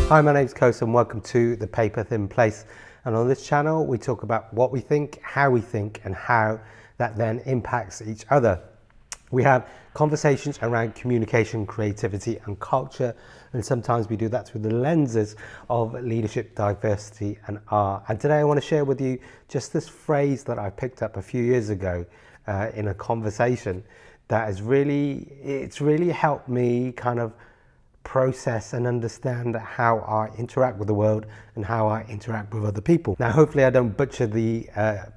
Hi, my name's Kos and welcome to the PaperThin Place. And on this channel, we talk about what we think, and how that then impacts each other. We have conversations around communication, creativity and culture, and sometimes we do that through the lenses of leadership, diversity and art. And today I want to share with you just this phrase that I picked up a few years ago in a conversation that has really helped me kind of process and understand how I interact with the world and how I interact with other people. Now, hopefully I don't butcher the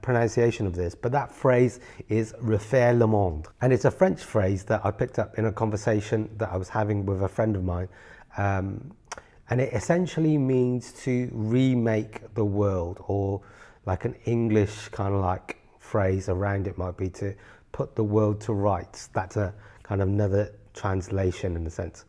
pronunciation of this, but that phrase is "REFAIRE le monde." And it's a French phrase that I picked up in a conversation that I was having with a friend of mine. And it essentially means to remake the world, or like an English kind of like phrase around it might be to put the world to rights. That's a kind of another translation in a sense.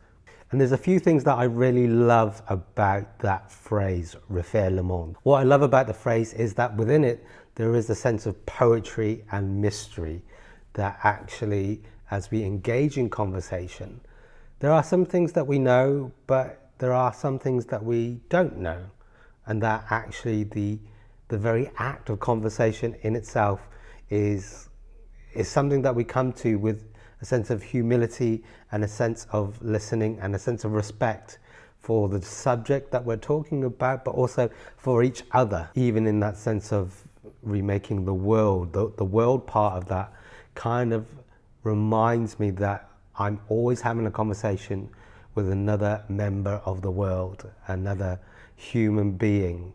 And there's a few things that I really love about that phrase, "REFAIRE le monde." What I love about the phrase is that within it, there is a sense of poetry and mystery that actually, as we engage in conversation, there are some things that we know, but there are some things that we don't know. And that actually the very act of conversation in itself is something that we come to with a sense of humility and a sense of listening and a sense of respect for the subject that we're talking about, but also for each other. Even in that sense of remaking the world, the world part of that kind of reminds me that I'm always having a conversation with another member of the world, another human being.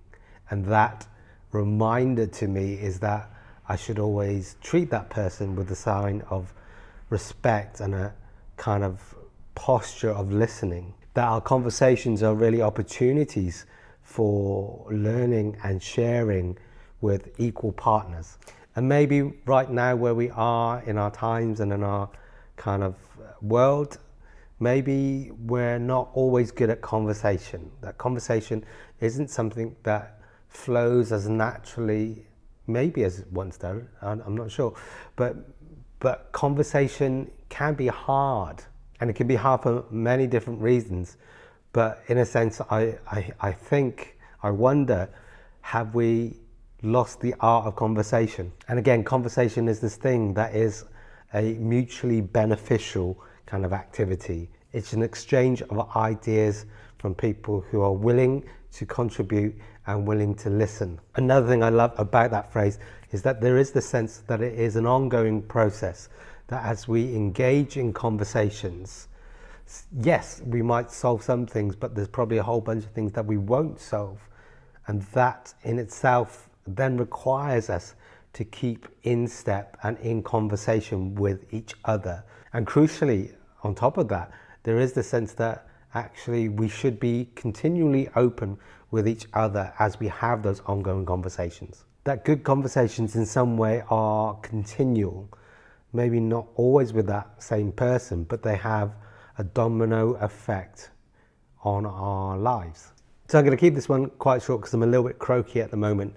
And that reminder to me is that I should always treat that person with a sign of respect and a kind of posture of listening. That our conversations are really opportunities for learning and sharing with equal partners. And maybe right now where we are in our times and in our kind of world, maybe we're not always good at conversation. That conversation isn't something that flows as naturally, maybe as it once did, I'm not sure, but conversation can be hard, and it can be hard for many different reasons. But in a sense, I wonder, have we lost the art of conversation? And again, conversation is this thing that is a mutually beneficial kind of activity. It's an exchange of ideas from people who are willing to contribute and willing to listen. Another thing I love about that phrase is that there is the sense that it is an ongoing process, that as we engage in conversations, yes, we might solve some things, but there's probably a whole bunch of things that we won't solve. And that in itself then requires us to keep in step and in conversation with each other. And crucially, on top of that, there is the sense that actually we should be continually open with each other as we have those ongoing conversations. That good conversations in some way are continual, maybe not always with that same person, but they have a domino effect on our lives. So I'm going to keep this one quite short because I'm a little bit croaky at the moment.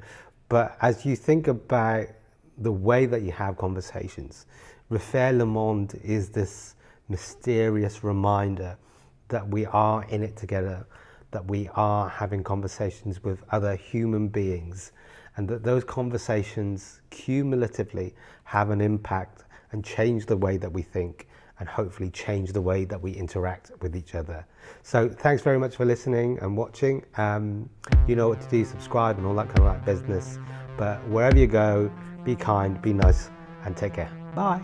But as you think about the way that you have conversations, "REFAIRE le monde" is this mysterious reminder that we are in it together, that we are having conversations with other human beings, and that those conversations cumulatively have an impact and change the way that we think, and hopefully change the way that we interact with each other. So thanks very much for listening and watching. You know what to do, subscribe and all that kind of like business. But wherever you go, be kind, be nice, and take care. Bye.